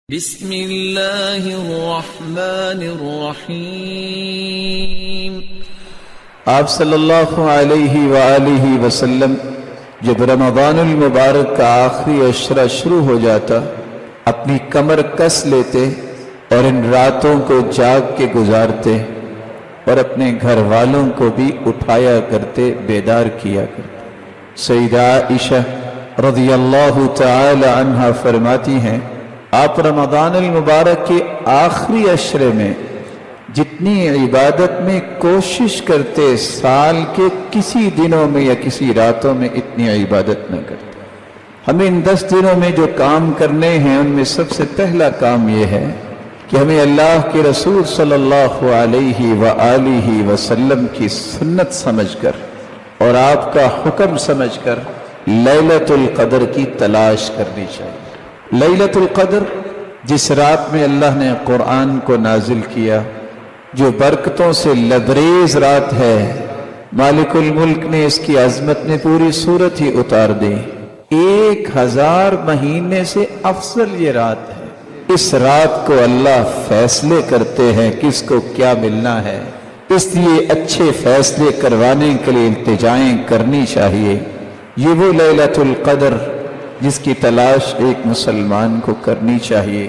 بسم اللہ الرحمن الرحیم۔ آپ صلی اللہ علیہ وآلہ وسلم جب رمضان المبارک کا آخری عشرہ شروع ہو جاتا اپنی کمر کس لیتے اور ان راتوں کو جاگ کے گزارتے اور اپنے گھر والوں کو بھی اٹھایا کرتے، بیدار کیا کرتے۔ سیدہ عائشہ رضی اللہ تعالی عنہا فرماتی ہیں آپ رمضان المبارک کے آخری عشرے میں جتنی عبادت میں کوشش کرتے سال کے کسی دنوں میں یا کسی راتوں میں اتنی عبادت نہ کرتے۔ ہمیں ان 10 دنوں میں جو کام کرنے ہیں ان میں سب سے پہلا کام یہ ہے کہ ہمیں اللہ کے رسول صلی اللہ علیہ وآلہ وسلم کی سنت سمجھ کر اور آپ کا حکم سمجھ کر لیلۃ القدر کی تلاش کرنی چاہیے۔ لیلۃ القدر جس رات میں اللہ نے قرآن کو نازل کیا، جو برکتوں سے لبریز رات ہے، مالک الملک نے اس کی عظمت میں پوری صورت ہی اتار دی۔ 1000 مہینے سے افضل یہ رات ہے۔ اس رات کو اللہ فیصلے کرتے ہیں کس کو کیا ملنا ہے، اس لیے اچھے فیصلے کروانے کے لیے التجائیں کرنی چاہیے۔ یہ وہ لیلۃ القدر جس کی تلاش ایک مسلمان کو کرنی چاہیے۔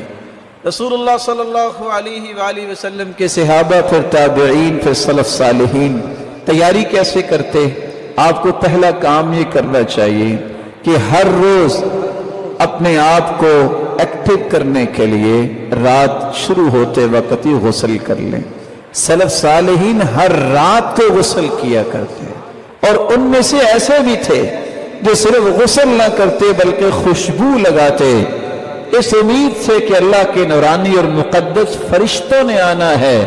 رسول اللہ صلی اللہ علیہ وآلہ وسلم کے صحابہ، پھر تابعین، پھر سلف صالحین تیاری کیسے کرتے؟ آپ کو پہلا کام یہ کرنا چاہیے کہ ہر روز اپنے آپ کو ایکٹیو کرنے کے لیے رات شروع ہوتے وقت ہی غسل کر لیں۔ سلف صالحین ہر رات کو غسل کیا کرتے اور ان میں سے ایسے بھی تھے جو صرف غسل نہ کرتے بلکہ خوشبو لگاتے، اس امید سے کہ اللہ کے نورانی اور مقدس فرشتوں نے آنا ہے،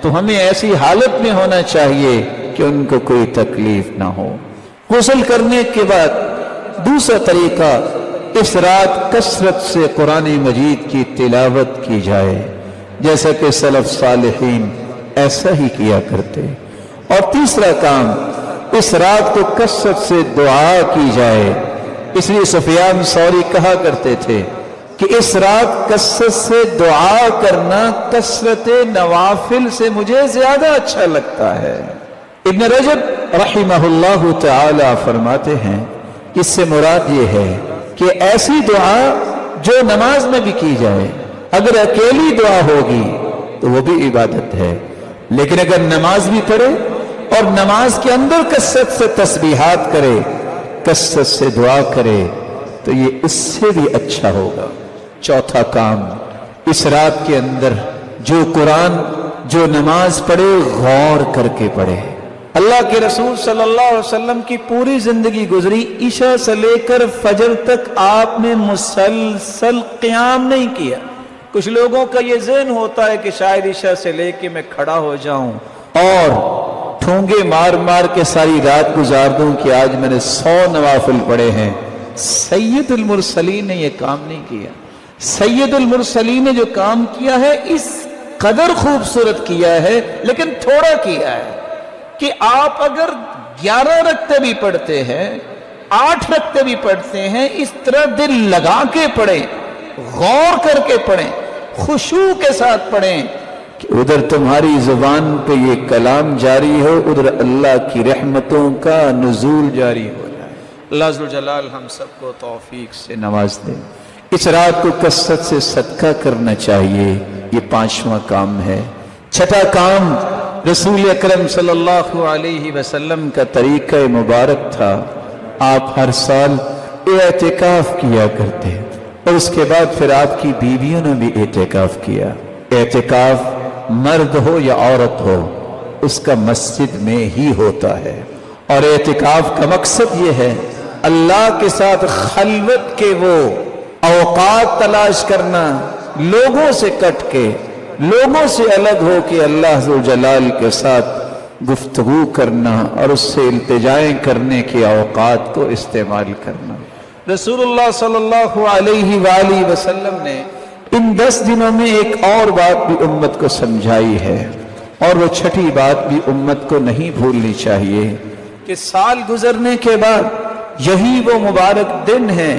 تو ہمیں ایسی حالت میں ہونا چاہیے کہ ان کو کوئی تکلیف نہ ہو۔ غسل کرنے کے بعد دوسرا طریقہ، اس رات کثرت سے قرآن مجید کی تلاوت کی جائے، جیسا کہ سلف صالحین ایسا ہی کیا کرتے۔ اور تیسرا کام، اس رات کو کثرت سے دعا کی جائے۔ اس لیے سفیان ثوری کہا کرتے تھے کہ اس رات کثرت سے دعا کرنا کثرت نوافل سے مجھے زیادہ اچھا لگتا ہے۔ ابن رجب رحمہ اللہ تعالی فرماتے ہیں اس سے مراد یہ ہے کہ ایسی دعا جو نماز میں بھی کی جائے، اگر اکیلی دعا ہوگی تو وہ بھی عبادت ہے، لیکن اگر نماز بھی پڑھے اور نماز کے اندر کثرت سے تسبیحات کرے، کثرت سے دعا کرے، تو یہ اس سے بھی اچھا ہوگا۔ چوتھا کام، اس رات کے اندر جو قرآن، جو نماز پڑھے، غور کر کے پڑھے۔ اللہ کے رسول صلی اللہ علیہ وسلم کی پوری زندگی گزری، عشاء سے لے کر فجر تک آپ نے مسلسل قیام نہیں کیا۔ کچھ لوگوں کا یہ ذہن ہوتا ہے کہ شاید عشاء سے لے کے میں کھڑا ہو جاؤں اور ٹھونگے مار مار کے ساری رات گزار دوں کہ آج میں نے 100 نوافل پڑھے ہیں۔ سید المرسلین نے یہ کام نہیں کیا۔ سید المرسلین نے جو کام کیا ہے اس قدر خوبصورت کیا ہے، لیکن تھوڑا کیا ہے کہ آپ اگر 11 رکعتیں بھی پڑھتے ہیں، 8 رکعتیں بھی پڑھتے ہیں، اس طرح دل لگا کے پڑھیں، غور کر کے پڑھیں، خشوع کے ساتھ پڑھیں کہ ادھر تمہاری زبان پہ یہ کلام جاری ہو، ادھر اللہ کی رحمتوں کا نزول جاری ہو جائے۔ اللہ عز و جلال ہم سب کو توفیق سے نواز دے۔ اس رات کو کثرت سے صدقہ کرنا چاہیے، یہ 5واں کام ہے۔ چھٹا کام، رسول اکرم صلی اللہ علیہ وسلم کا طریقہ مبارک تھا، آپ ہر سال اعتکاف کیا کرتے اور اس کے بعد پھر آپ کی بیویوں نے بھی اعتکاف کیا۔ اعتکاف مرد ہو یا عورت ہو، اس کا مسجد میں ہی ہوتا ہے، اور اعتکاف کا مقصد یہ ہے اللہ کے ساتھ خلوت کے وہ اوقات تلاش کرنا، لوگوں سے کٹ کے، لوگوں سے الگ ہو کے اللہ ذو جلال کے ساتھ گفتگو کرنا اور اس سے التجائیں کرنے کے اوقات کو استعمال کرنا۔ رسول اللہ صلی اللہ علیہ وآلہ وسلم نے ان 10 دنوں میں ایک اور بات بھی امت کو سمجھائی ہے، اور وہ چھٹی بات بھی امت کو نہیں بھولنی چاہیے کہ سال گزرنے کے بعد یہی وہ مبارک دن ہیں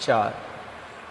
4।